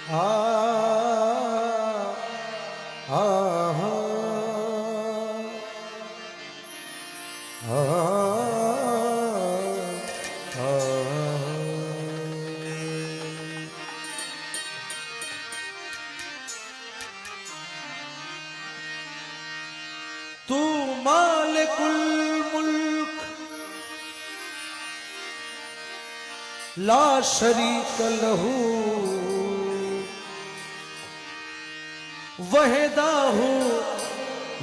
आ आ तू मालिकुल मुल्क ला शरीक लहू वहदाहू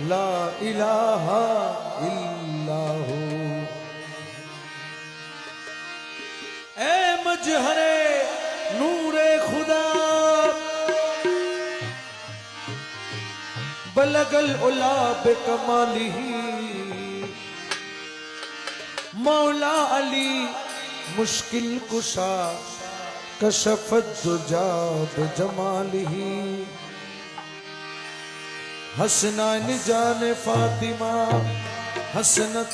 ला इलाहा इल्लाहू। ए मजहरे नूरे खुदा बलगल उला बेकमालिही मौला अली मुश्किल कुशा कशफत दुजा बजमालिही। हसनैन जान फातिमा हसनत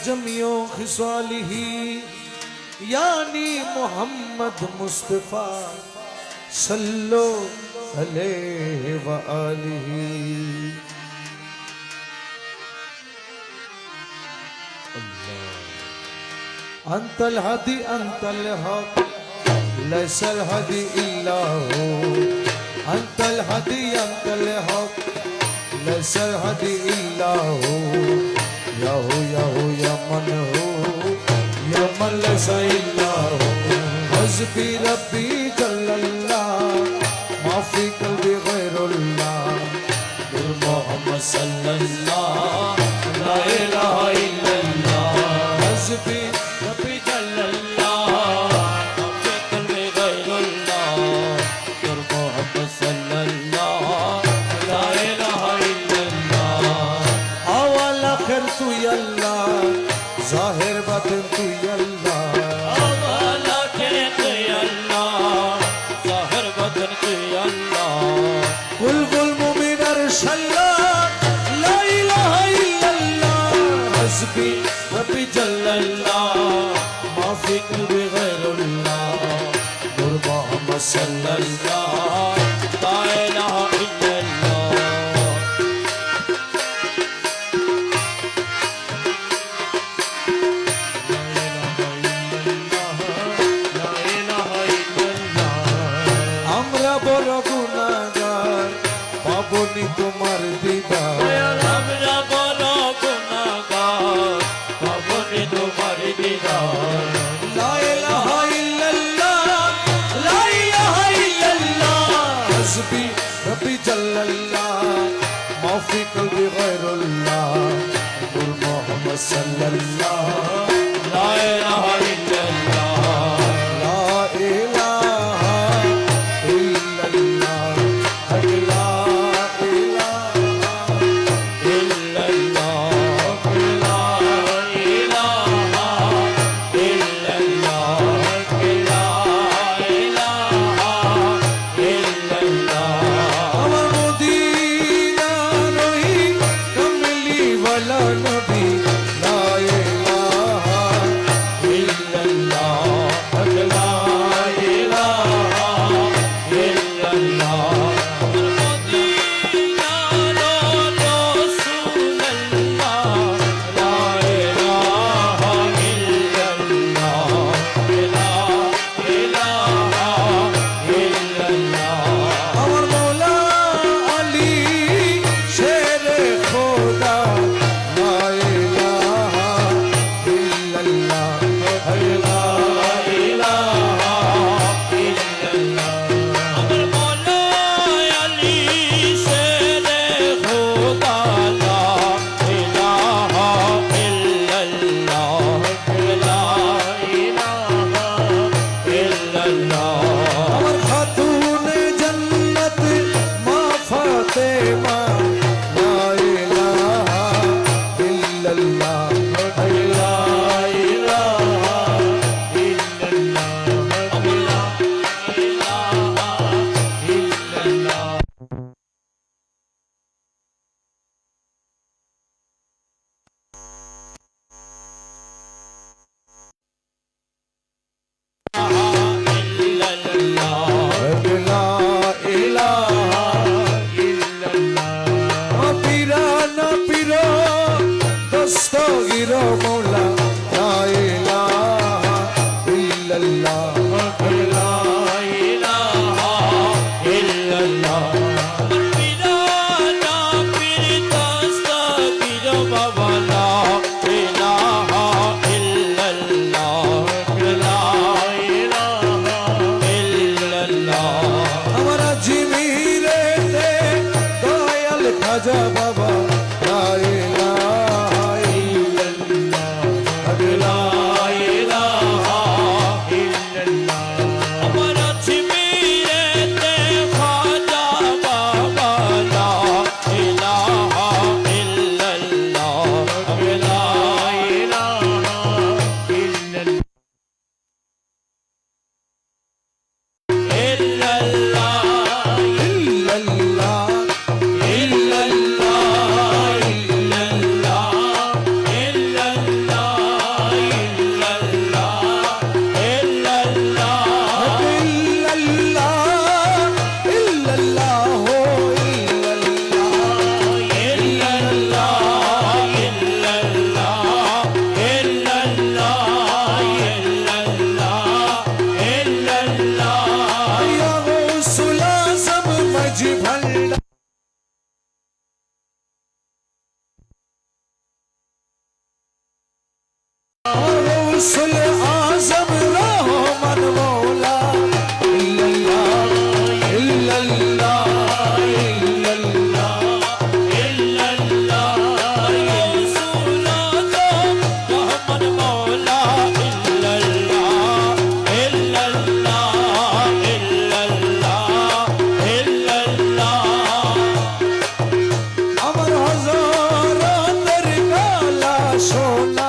जमियो खिसालिही यानी मोहम्मद मुस्तफा सल्लो अलैहि व आलिही। अंतल हदी अंतल हक लैसल हदी इल्लाहु। अंतल हदी अंतल हक लैसल हदी इल्लाहु। याहू याहू यमन हो यमन लैसा इल्लाहु। हस्बी रब्बी जल्लल्लाह माफी कल्बी गैरुल्लाह। नूर मोहम्मद सल्लल्लाह ला इलाहा इल्लल्लाह। हस्बी रब्बी जल्लल्लाह माफी कल्बी गैरुल्लाह। नूर मोहम्मद सल्लल्लाह ला इलाहा इल्लल्लाह। अव्वल आखिर तू अल्लाह जाहिर बातिन तू अल्लाह। अव्वल आखिर तू अल्लाह जाहिर बातिन तू अल्लाह। कुल कुल मुमिन अरशल्लाह ला इलाहा इल्लल्लाह। हस्बी रब्बी जल्लल्लाह माफी कल्बी गैरुल्लाह। नूर मोहम्मद सल्लल्लाह ला इलाहा इल्लल्लाह। আমরা বড় গুনাহগার পাবনি তোমার দিদার। আমরা বড় গুনাহগার পাবনি তোমার দিদার। লা ইলাহা ইল্লাল্লাহ লা ইলাহা ইল্লাল্লাহ। হসবি রব্বি জাল্লাল্লাহ মাফি কলবি গয়রুল্লাহ। নূর মোহাম্মদ সাল্লাল্লাহ লা ইলাহা ইল্লাল্লাহ। লা ইলাহা ইল্লাল্লাহ লা ইলাহা ইল্লাল্লাহ লা ইলাহা ইল্লাল্লাহ লা ইলাহা ইল্লাল্লাহ। আমার মদিনা রহি কমলি ওয়ালা নবী লা ইলাহা ইল্লাল্লাহ। খাজা বাবা লা ইলাহা ইল্লাল্লাহ লা ইলাহা ইল্লাল্লাহ আমার আজমিরেতে খাজা বাবা লা ইলাহা ইল্লাল্লাহ লা ইলাহা ইল্লাল্লাহ गौसल आजम रहमान मौला इल्लल्लाह इल्लल्लाह इल्लल्लाह ইল্লাল্লাহ গৌসুল আজম রহমান মওলা ইল্লাল্লাহ ইল্লাল্লাহ ইল্লাল্লাহ ইল্লাল্লাহ আমার হাজারাতের কালা সোনা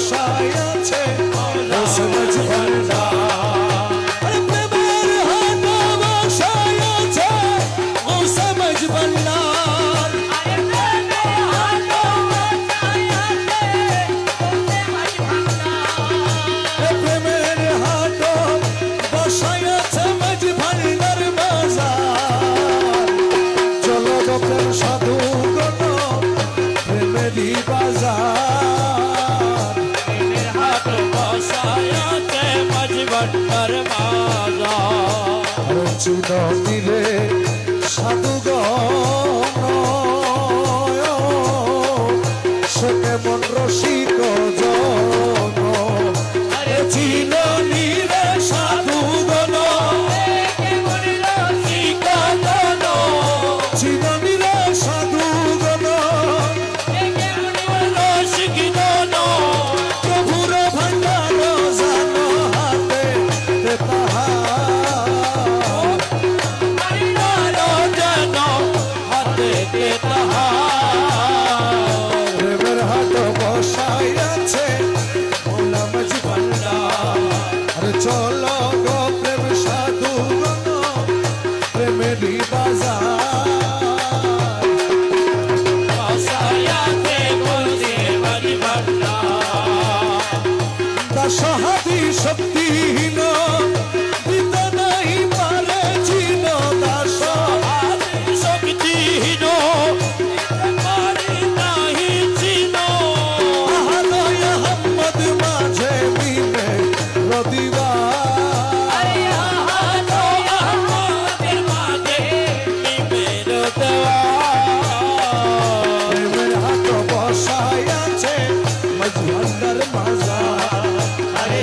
বসায় আছে রসমজ ভান্ডার আরে প্রেমের হাট বসায় আছে রসমজ ভান্ডার প্রেমের হাট বসায় আছে মজ ভান্ডার বাজার চলো গো প্রেম সাধু গণ প্রেমেরই বাজার হাট বসায় আছে মাঝ ভান্ডার বাজার চিরদিরে সাধুগণ সে কেমন রসিক জন আরে চিরদিরে সাধুগণ চিরদিরে সাধুগণ প্রভুর ভান্ডার জানো হাতে প্রেমের হাট বসাই আছে মৌলা মাঝ ভান্ডার আরে চলো গো প্রেম সাধু গণ প্রেমেরই বাজার দাসহাদি শক্তিহীন পিতা নাই পারে চিন দাস শক্তিহীন আহাদয় আহম্মদ মাঝে মিলে রদিবা প্রেমের হাট বসায় আছে মাঝ ভান্ডার বাজার আরে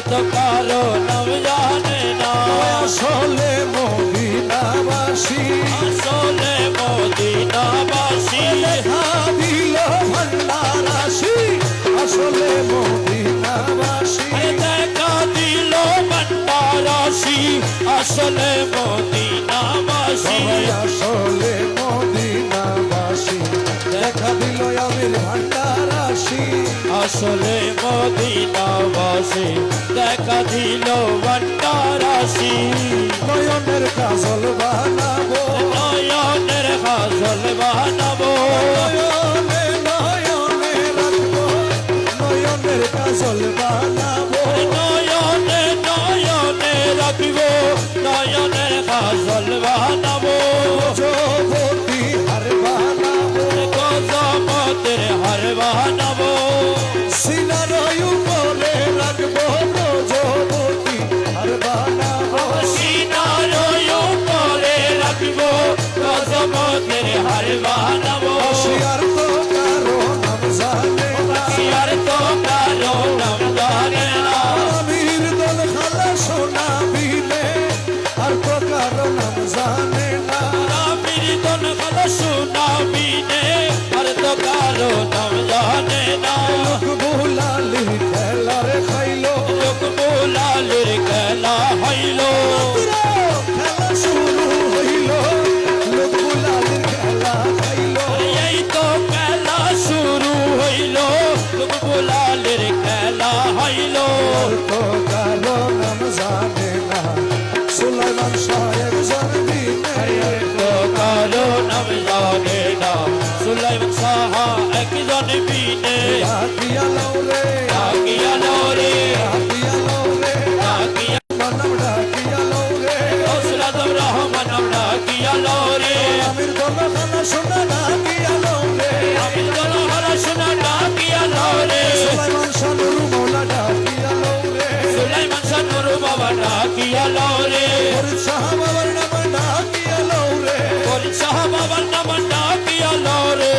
তো কারো নাম জানে না আসলে মদিনাবাসী আসলে মদিনাবাসী দেখা দিল ভান্ডারাশি আসলে মদিনাবাসী দেখা দিল ভান্ডারাশি আসলে মদিনাবাসী আসলে মদিনাবাসী দেখা দিল আমির ভান্ডারাশি আসলে মদিনাবাসী দেখা দিল ভান্ডারাশি নয়নের কাজল বানাবো নয়নের কাজল বানাবো নয়নে নয়নে রাখবো নয়নের কাজল বানাবো নয়নে নয়নে রাখিব নয়নের কাজল বানাবো যুবতী হার বানাবো গজমতের হার বানাবো সিনার উপরে রাখবো যুবতী হার বানাবো সিনার উপরে রাখিব গজমতের হার বানাবো শিয়ার তো কারো নাম জানে না আর তো কারো নাম জানে না আমির দল খালা সোনা বিলে আর তো কারো নাম জানে না আমির দন খালা শোনাবিনে আর তো কারো নাম জানে না লোক বুলালি খেলার খাইলো লোক বোলালের খেলা হইল খেলা শুরু হইল লোক বুলালির খেলা খাইলো এই তো খেলা শুরু হইল লোক বোলালের খেলা হইল তো কারো নাম জানে না সুলাইমান সাহেব জানবিনে তো কারো নাম জানে না সুলাইমান সাহা একজন বিনে ডাকিয়া লৌরে ডাকিয়া লরে ডাকিয়া লৌরে ডাকিয়া নাম ডাকিয়া লৌরে হসরতম রহমান ডাকিয়া লরে আমির দল খালা সোনা ডাকিয়া লৌরে আমির দন হরা শোনা ডাকিয়া লরে সুলাইমান শানুর মৌলা ডাকিয়া লৌরে সুলাইমান শানুর বাবা ডাকিয়া লরে ফরিদ শাহ বাবার নাম ডাকিয়া লৌরে ফরিদ শাহ বাবার নাম ডাকিয়া লরে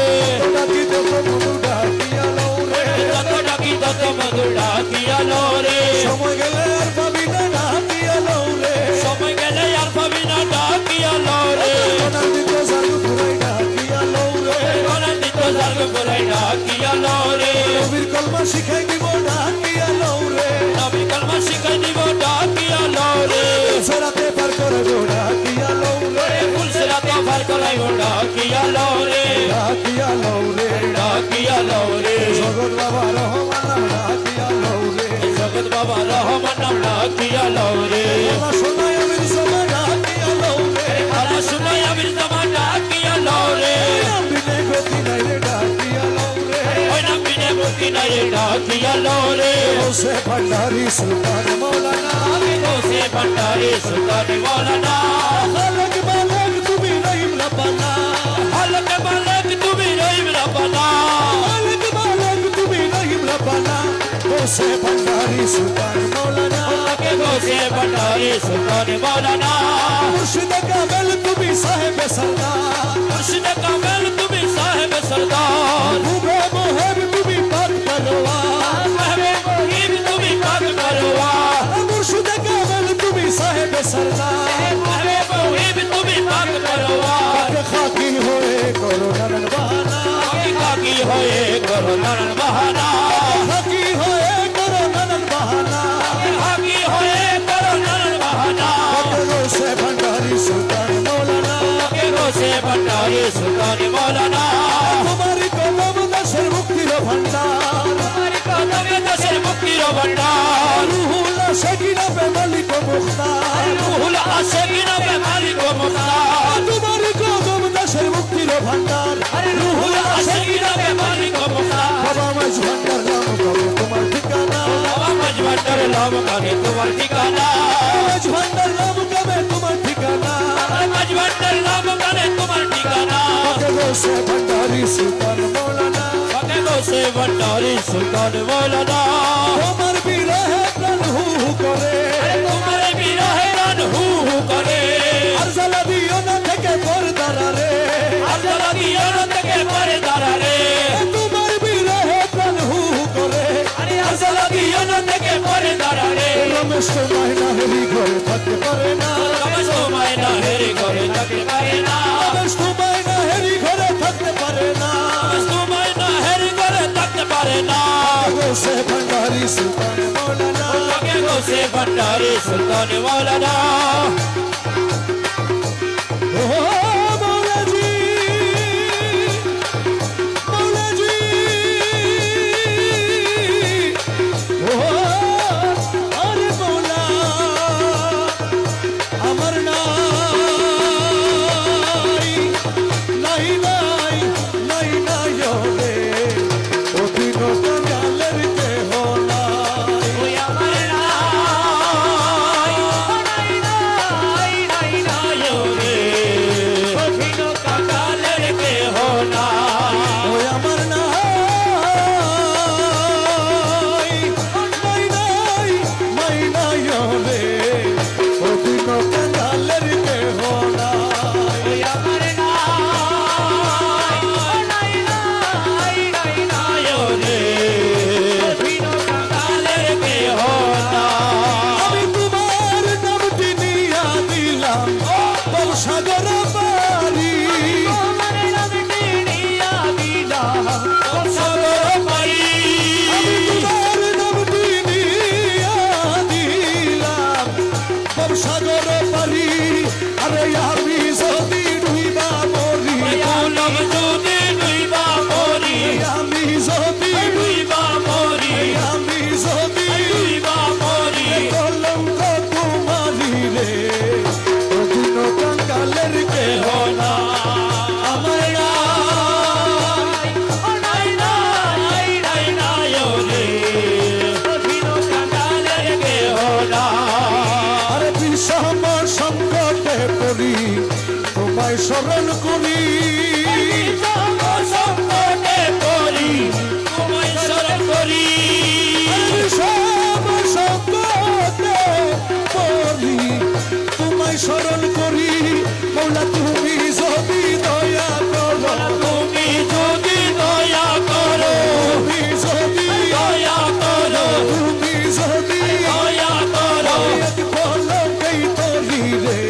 ডাকি তো মধু ডাকিয়া লৌরে যত ডাকি তত মধু ডাকিয়া লরে সময় গেলে আর পাবি না ডাকিয়া লৌরে সময় গেলে আর পাবি না ডাকিয়া লরে কোনার দিকে জাদু ঘুরাই ডাকিয়া লৌরে কোনা দিত জাগ করে ডাকিয়া লরে নবীর কলমা শিখাই দিব ডাকিয়া লৌরে নবী কলমা শিখাই দিব ডাকিয়া লরে সেরাতে পার করে গো ডাকিয়া লৌরে ফুলসরাতে ভার করাইব ডাকিয়া লরে ডাকিয়া লৌরে ডাকিয়া লরে জগৎ বাবা রহমান ডাকিয়া লৌরে জগৎ বাবা রহমান নাম ডাকিয়া লরে আল্লাহ শোনায় আমির সময় ডাকিয়া লৌরে আলা শুনাই আমির জামা ডাকিয়া লরে বিনে গতি নাই রে ডাকিয়া লৌরে ওই নাম বিনে মুক্তি নাই ডাকিয়া লরে হোসে ভান্ডারি সুলতান মৌলানা ওসে ভণ্ডারি সুলতান মৌলানা খালক মালক তুমি রহিম রব্বানা হালক মালক তুমি রহিম রব্বানা খালক মালক তুমি রহিম রব্বানা হোসে ভান্ডারি সুলতান মৌলানা ওকে ওসে ভণ্ডারি সুলতান মৌলানা মুর্শিদ কামেল তুমি সাহেব সরদার মুর্শিদ কামেল তুমি সাহেব সরদার মুবে মোহেব তুমি পাক পরওয়ার মহবে মুহিব তুমি পাক পরওয়ার মুর্শিদ কামেল তুমি সাহেব সরদার মহবে মুহিব তুমি পাক পরওয়ার পাক খাকি হয়ে করোনার বাহানা কাকি হয়ে করো নারায়ণ বাহানা খাকি হয়ে করোনার বাহানা কাকি হয়ে করো নারায়ণ বাহানা হোসে ভান্ডারি সুলতান মৌলানা কে গোসে ভণ্ডারি সুলতান মৌলানা তোমারি কলম দেশের মুক্তির ভান্ডার তোমারি কদমে দেশের মুক্তির ভণ্ডার রুহুল আশিকিনা বে মালিক মুখতার রুহুল আশিকিনা বে মালিক মুখতার তোমারি কলম দেশের মুক্তির ভান্ডার রুহুল আশিকিনা বে মালিক মুখতার বাবা মাঝ ভান্ডার নাম কবে তোমার ঠিকানা বাবা মাঝ ভান্ডার নাম কানে তোমার ঠিকানা মাঝ ভান্ডার নাম কবে তোমার ঠিকানা মাঝ ভান্ডার নাম কানে তোমার ঠিকানা হোসে ভান্ডারি সুলতান মৌলানা কে গোসে ভণ্ডারি সুলতান মৌলানা তোমার বিরহে প্রাণ হু হু করে তোমার বিরহে প্রাণ হু হু করে আর জ্বালা দিও না থেকে পর্দারা রে আল্লাহ দিও না থেকে পরে দাঁড়ারে তোমার বিরহে প্রাণ হু হু করে আরে আল্লাহ দিও না থেকে পরে দাঁড়ারে সময় না হেরি ঘরে থাকতে পারে না তবে সময় না হেরে ঘরে থাকতে পারে না সময় না হেরি ঘরে থাকতে পারে না সময় না হেরে ঘরে থাকতে পারে না সে ভান্ডারি সুলতান মৌলানা আগে গোসে ভণ্ডারি সুলতান মৌলানা ও মৌলাজি মৌলাজি ও আরে মৌলা আমার নাই নাই নাই নাই নাই রে ও দিন কাঙ্গালের দেহ নাই ওই আমার নাই নাই নাই নাই রে অভিন কাকালের কেহ নাই ওই আমার নাই নাই নাই নাই নাই রে ও দিন কাঙ্গালের দেহ নাই ওই আমার নাই নাই নাই নাই নাই রে অভিন কাকালের কেহ নাই আমি তোমার নামটি নিয়া দিলাম সাগর পারি আমার নামটি নিয়া দিলাম সাগর পারি আমি তোমার নামটি নিয়া দিলাম সাগর পারি আরে আমি যদি ডুইবা মরি মায়ালম যদি দুইবা মরি আমি যদি দুইবা মরি আমি যদি দুইবা মরি কলঙ্ক তোমারি রে অধীন কাঙ্গালের কেহ না আমার নাই নাই নাই নাই রে অভিন কাঙ্গালের কেহ না আরে বিষম সংকটে পড়ি তোমায় স্মরণ করি সংকটে পড়ি তোমায় স্মরণ করি বিষম সংকটে পড়ি তোমায় স্মরণ করি মৌলা তুমি যদি দয়া করো তুমি যদি দয়া করো তুমি যদি দয়া করো তুমি যদি দয়া করো এক পলকেই তরি রে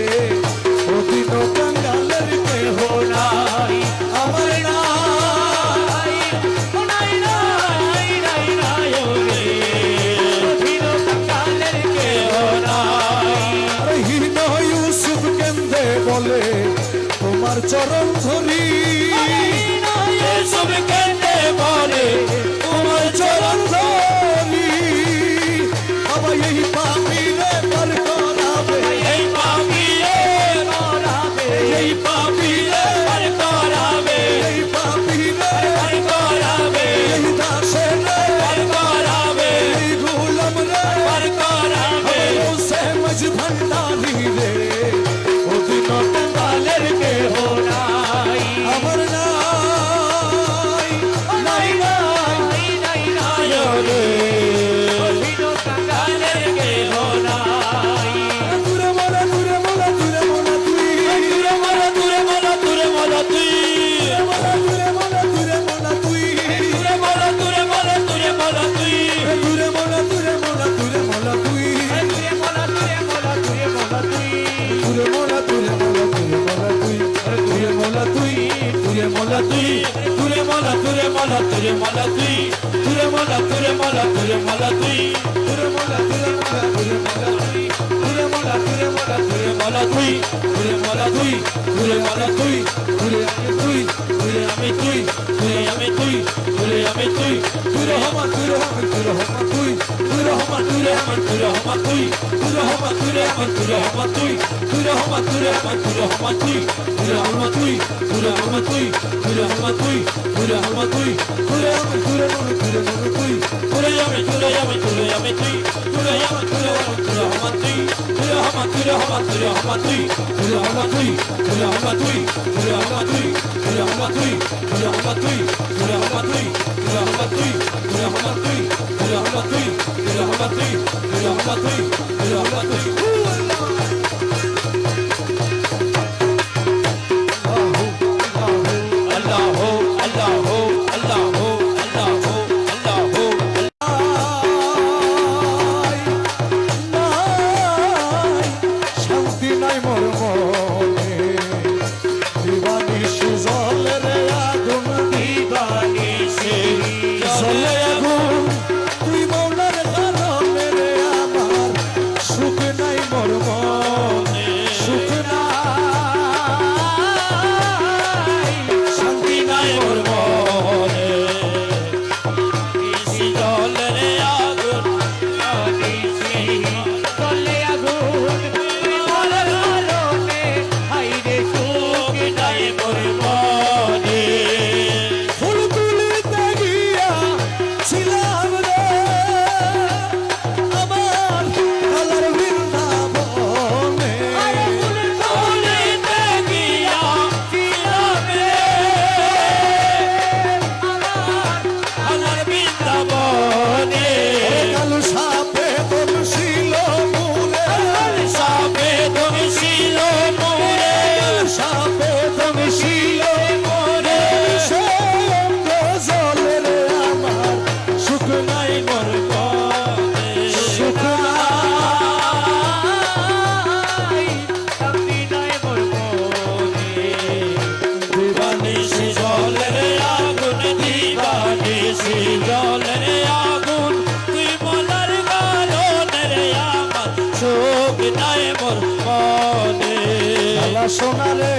অধীন কাঙ্গালের কেহ নাই আমার নাই নাই নাই নাই নাই রে অভিন কাঙ্গালের কেহ নাই আরে হীন ইউসুফ কেন্দ্রে বলে তোমার চরণ ধরি সব কেন্দ্রে বলে তোমার চরণ ধরি বাবা এই পাপিরে পার করাবে এই পাপিয়ে করাবে এই পাপিয়ে পার করাবে এই পাপিরে পার করাবে এই দাসের পার করাবে এই গোলাম রে পার করাবে সে মজ ভণ্ডারি রে অধীন কাঙ্গালের কেহ নাই আমার নাই নাই নাই নাই নাই রে অভিন কাঙ্গালের কেহ নাই দূরে মোলা দূরে মোলা দূরে মোলা তুই দূরে মলা দূরে মলা দূরে মলা তুই মোলা দূরে মোলা দূরে মোলা তুই দূরে মলা দূরে মলা দূরে মলা তুই দূরে মোলা দূরে মোলা দূরে মোলা তুই দূরে মলা দূরে মলা দূরে মলা তুই দূরে মোলা দূরে মোলা দূরে মোলা তুই দূরে মোলা তুই দূরে মোলা তুই দূরে মলা দূরে মলা দূরে মলা তুই দূরে মলা দূরে মলা দূরে মলা তুই দূরে মোলা দূরে মোলা দূরে মোলা তুই দূরে মলা দূরে মলা দূরে মলা তুই দূরে মলা তুই দূরে মলা তুই দূরে আমি তুই দূরে আমি তুই দূরে আমি তুই দূরে আমি তুই দূরে হমা দূরে হমা দূরে হমা তুই দূরে হমা দূরে হমা দূরে হমা তুই দূরে হমা দূরে হমা দূরে হমা তুই দূরে হমা দূরে হমা দূরে হমা তুই দূরে হমা তুই দূরে হমা তুই দূরে হমা তুই দূরে হমা তুই দূরে আমি দূরে মোলা দূরে মোলা তুই দূরে আমি দূরে আমি দূরে আমি তুই দূরে আমি দূরে আমি দূরে হমা তুই দূরে হমা দূরে হমা দূরে হমা তুই দূরে হমা তুই দূরে হমা তুই দূরে হমা তুই দূরে হমা তুই দূরে হমা তুই দূরে হমা তুই দূরে হমা তুই দূরে হমা তুই দূরে হমা তুই দূরে হমা তুই দূরে হমা তুই দূরে হমা তুই আল্লাহ আল্লাহ আল্লাহ আল্লাহ আল্লাহ নাই নাই মোর মনে খালা সোনা রে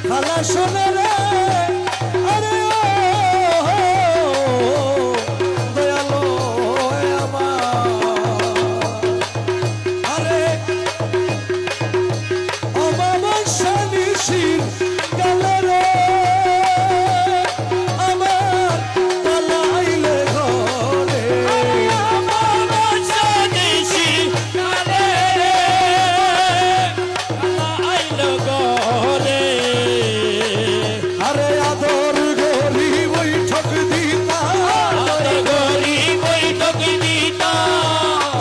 খালা সোনা রে আরে ও দয়ালো আমার আরে অমাবস্যা নিশির গেলে রে আমার পালাইলে ঘরে আরে আদর গরি বৈঠক দিতা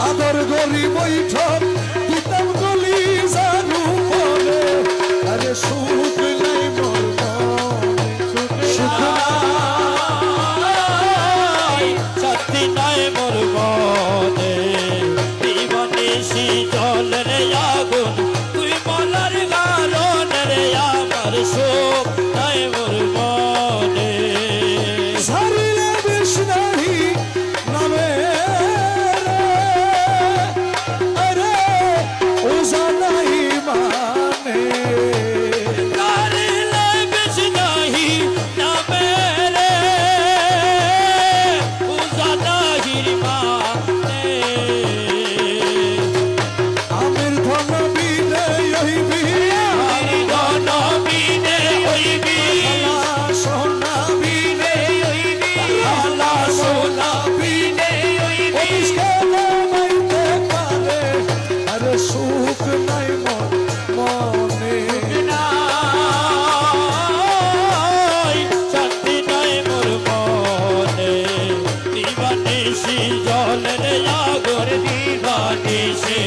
আদর গরি বৈঠক দিতাম গলি জানু পরে আরে সুখ নাই মোর মনে সুখ নাই সত্যি নাই মোর মনে দিবানিশি জল রে আগুন তুই মলার গারণ রে আমার সুখ নাই মোর মনে সারিলে বিষ্ণাহি নামে আরে ওজা নাই মানে কারিলে বেশ নাহি নামে রে পূজা নাহির মানে আমির ধন বিনে হইবি ধন বিনে হইবি খালা সোনা বিনে হইবি আলা সোনা বিনে হইবি অবিষ্কারে মাইতে পারে আরে সুখ নাই মোর মনে নাই শান্তি নাই মোর মনে দিবানিশি জল রে আগুন দিবানিশি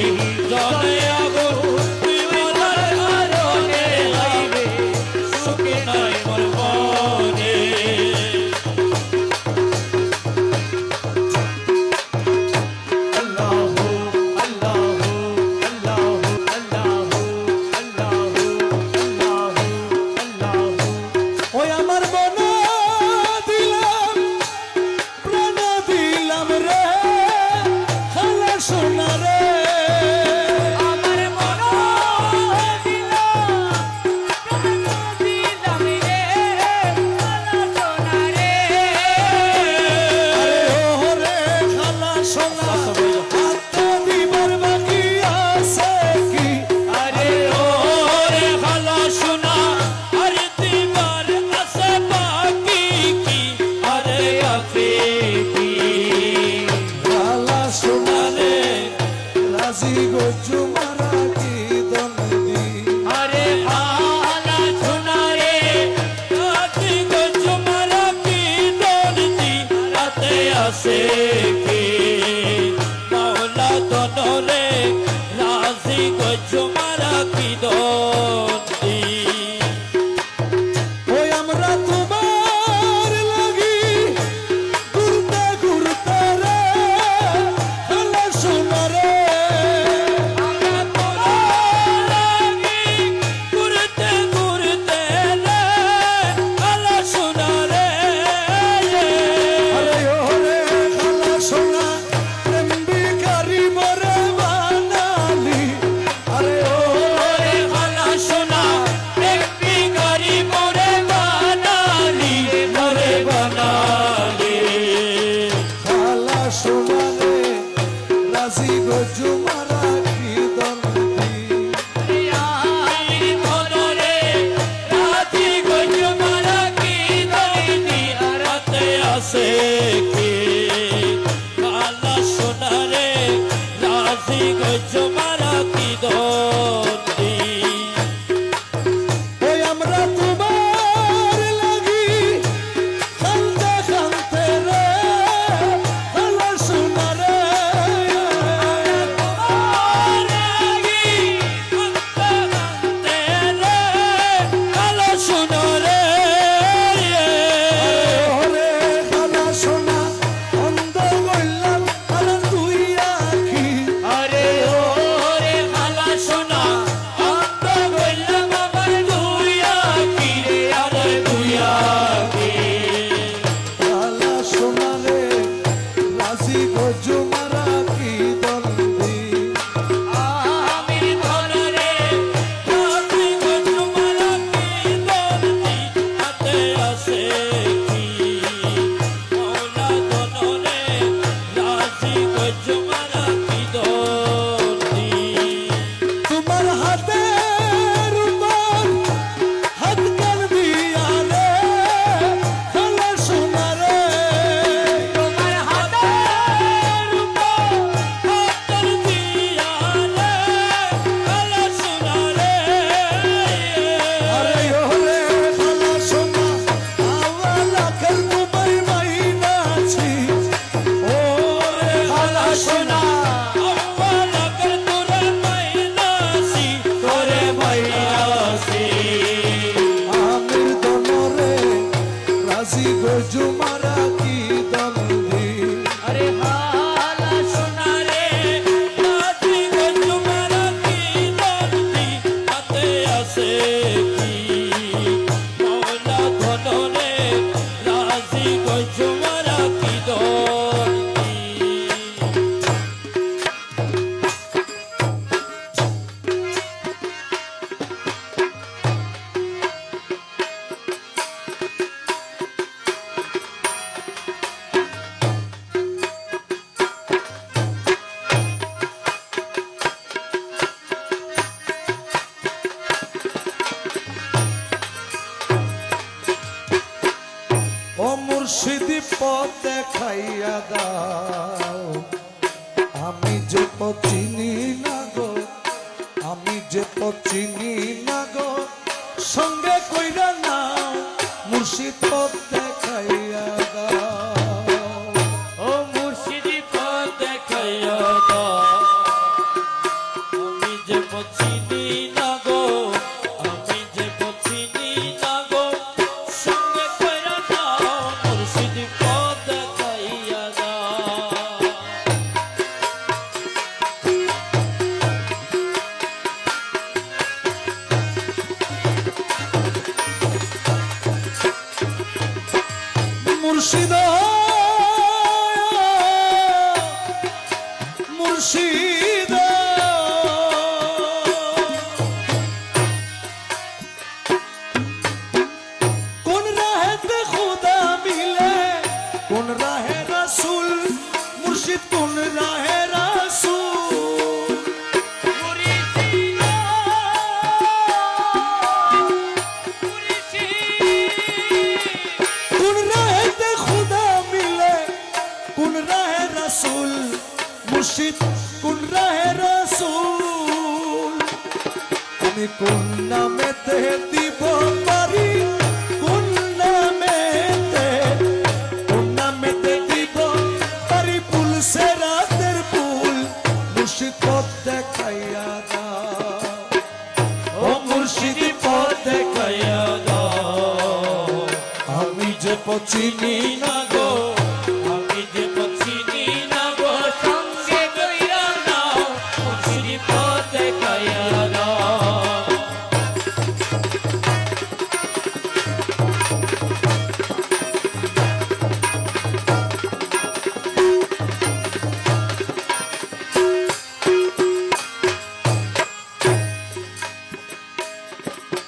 জল আগুন তুই মলার কারণে আইবে সুখ নাই মোর মনে ওই আমার মন দিলাম প্রাণ দিলাম রে খালা সোনা রে আমার মন দিলাম রে আলা সোনা রে আরে ও রে খালা সোনা আত্মা দিবার বাকি আছে কি আরে ও রে খালা সোনা আরে দিবার আছে বাকি কি আরে আছে কি খালা সোনা রে রাজি গজু মারা কি দন্দি আরে খালা সোনা রে রাতে গজমারা কি দরদি রাতে আসে কি মাওলা তনরে রাজি গজমারা কি দরদি ওই আমরা তোমার লাগি ঘুরতে ঘুরতে রে খালা সোনা রে আমরা তোরা লাগি ঘুরতে ঘুরতে রে খালা সোনা রে আরে ও রে খালা সোনা প্রেম বিকারি মরে বানালি আরে ও ওরে খালা সোনা একটি গাড়ি মোরে বানালি মোরে বানালি খালা সোনা রে রাজি গজু মারা কি দন্দি আইর মনরে রাতি গজমারা কি দইনি রাতে আসে কি খালা সোনা রে রাতি গজমারা কি দইনি ওই আমরা তোমার লাগি খালতে খালতে রে খালা সোনা রে দেখাইয়া দাও আমি যে পথ চিনি না গো আমি যে পথ চিনি না গো সঙ্গে কইরা নাও মুর্শিদ পথ দেখাইয়া দাও ও মুর্শিদি পথ দেখাইয়া দাও আমি যে পথ চিনি না গো আমি যে পথ চিনি না গো সঙ্গে কইরা নাও মুর্শিদি পথ দেখাইয়া দাও মুর্শিদ মুর্শিদ কোন রাহেতে খুদা মিলে কোন রাহে রাসূল মুর্শিদ কোন রাহে রাসূল কোন রাহেতে খুদা মিলে কোন রাহে রাসূল মুর্শিদ কোন রাহে রাসূল আমি কোন নামেতে দিব পারি কোন নামেতে দিব পারি পুল সে রাতের পুল মুর্শিদ পথ দেখাইয়া দাও ও মুর্শিদ পথ দেখাইয়া দাও আমি যে পথ চিনি না গো আমি যে পথ চিনি না গো সঙ্গে কইরা নাও মুর্শিদি পথ দেখাইয়া দাও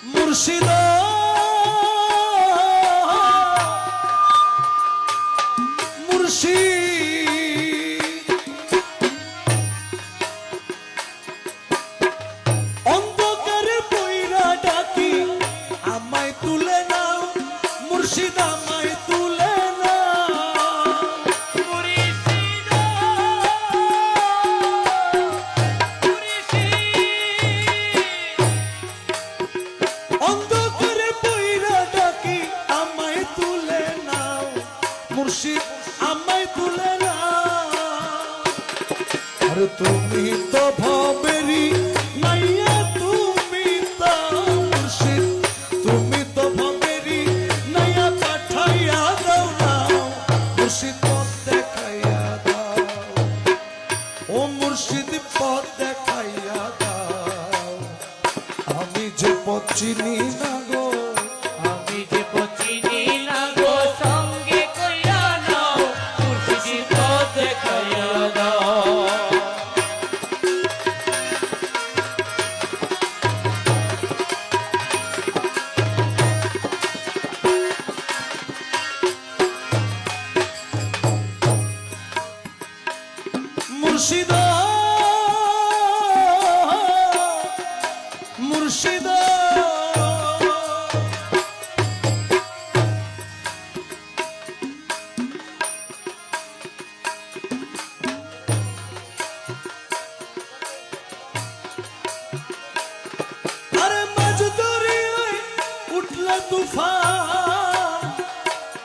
মুর্শিদ মুর্শিদ অন্ধকারে পইরা ডাকি আমায় তুলে নাও মুর্শিদ আমায় তুলে নাও অন্ধকারে পইরা ডাকি আমায় তুলে নাও মুর্শিদ আমায় তুলে নাও আর তুমি তো ভবেরি নাইয়া তুমি তো মুর্শিদ তুমি তো ভবেরি নাইয়া পাঠাইয়া দাও নাও মুর্শিদ পথ দেখাইয়া দাও ও মুর্শিদ পথ দেখাইয়া দাও আমি যে পথ চিনি না গো আমি যে পথ চিনি না গো সঙ্গে কইরা নাও মুর্শিদি পথ দেখাইয়া দাও মুর্শিদ মুর্শিদ আরে মাঝ দরিয়ায় উঠল তুফান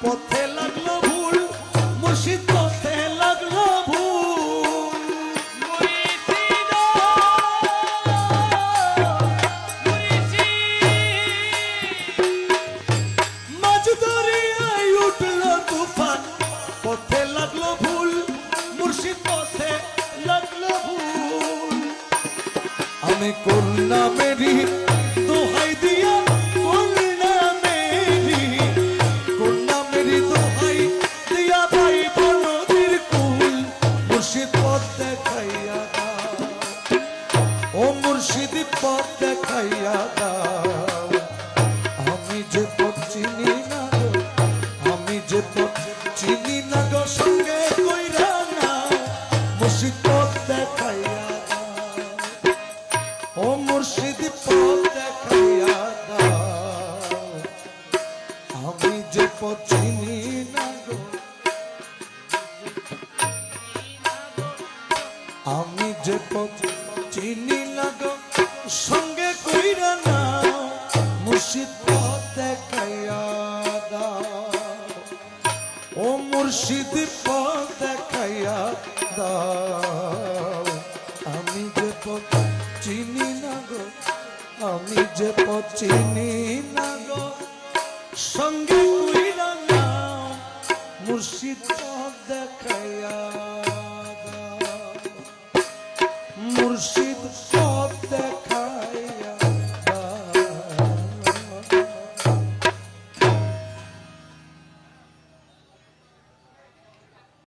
পথে লাগলো ভুল মুর্শিদ পথে লাগলো ভুল মাঝ দরিয়ায় উঠল তুফান পথে লাগলো ভুল মুর্শিদ পথে লাগলো ভুল আমি কোন নামেরই দোহাই দিয়া কোন নামেরই দোহাই দিয়া ভাই বনদীর কুল মুর্শিদ পথ দেখাইয়া দাও ও মুর্শিদ পথ দেখাইয়া দাও আমি যে পথ চিনি না গো আমি যে পথ চিনি না গো সঙ্গে কইরা নাও মুর্শিদ পথ দেখাইয়া দাও ও মুর্শিদ পথ দেখাইয়া দাও আমি যে পথ চিনি না গো আমি যে পথ চিনি না গো সঙ্গে কইরা নাও মুর্শিদ পথ দেখাইয়া দাও ও মুর্শিদ পথ দেখাইয়া দাও আমি যে পথ চিনি না গো আমি যে পথ চিনি না গো সঙ্গে কইরা নাও মুর্শিদ পথ দেখাইয়া